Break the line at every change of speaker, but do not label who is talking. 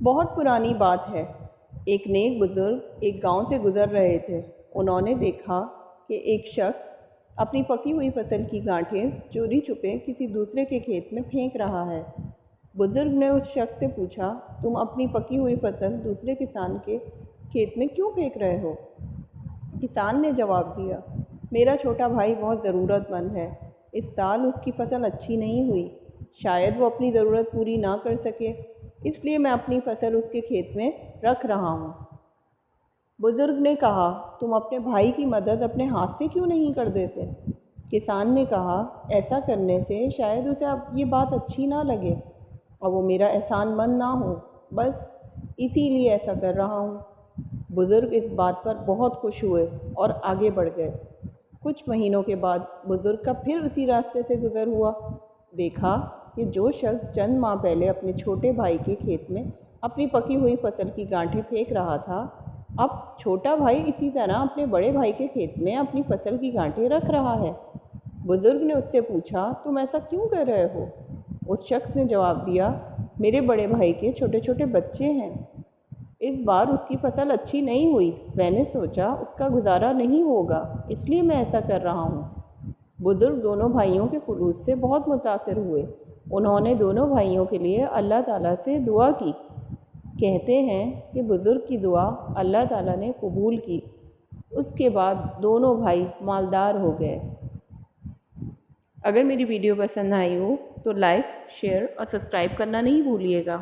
بہت پرانی بات ہے۔ ایک نیک بزرگ ایک گاؤں سے گزر رہے تھے۔ انہوں نے دیکھا کہ ایک شخص اپنی پکی ہوئی فصل کی گانٹھیں چوری چھپے کسی دوسرے کے کھیت میں پھینک رہا ہے۔ بزرگ نے اس شخص سے پوچھا، تم اپنی پکی ہوئی فصل دوسرے کسان کے کھیت میں کیوں پھینک رہے ہو؟ کسان نے جواب دیا، میرا چھوٹا بھائی بہت ضرورت مند ہے۔ اس سال اس کی فصل اچھی نہیں ہوئی، شاید وہ اپنی ضرورت پوری نہ کر سکے، اس لیے میں اپنی فصل اس کے کھیت میں رکھ رہا ہوں۔ بزرگ نے کہا، تم اپنے بھائی کی مدد اپنے ہاتھ سے کیوں نہیں کر دیتے؟ کسان نے کہا، ایسا کرنے سے شاید اسے اب یہ بات اچھی نہ لگے اور وہ میرا احسان مند نہ ہو، بس اسی لیے ایسا کر رہا ہوں۔ بزرگ اس بات پر بہت خوش ہوئے اور آگے بڑھ گئے۔ کچھ مہینوں کے بعد بزرگ کا پھر اسی راستے سے گزر ہوا۔ دیکھا کہ جو شخص چند ماہ پہلے اپنے چھوٹے بھائی کے کھیت میں اپنی پکی ہوئی فصل کی گانٹھیں پھینک رہا تھا، اب چھوٹا بھائی اسی طرح اپنے بڑے بھائی کے کھیت میں اپنی فصل کی گانٹھیں رکھ رہا ہے۔ بزرگ نے اس سے پوچھا، تم ایسا کیوں کر رہے ہو؟ اس شخص نے جواب دیا، میرے بڑے بھائی کے چھوٹے چھوٹے بچے ہیں، اس بار اس کی فصل اچھی نہیں ہوئی، میں نے سوچا اس کا گزارا نہیں ہوگا، اس لیے میں ایسا کر رہا ہوں۔ بزرگ دونوں بھائیوں کے خلوص سے بہت متاثر ہوئے۔ انہوں نے دونوں بھائیوں کے لیے اللہ تعالیٰ سے دعا کی۔ کہتے ہیں کہ بزرگ کی دعا اللہ تعالیٰ نے قبول کی۔ اس کے بعد دونوں بھائی مالدار ہو گئے۔ اگر میری ویڈیو پسند آئی ہو تو لائک، شیئر اور سبسکرائب کرنا نہیں بھولیے گا۔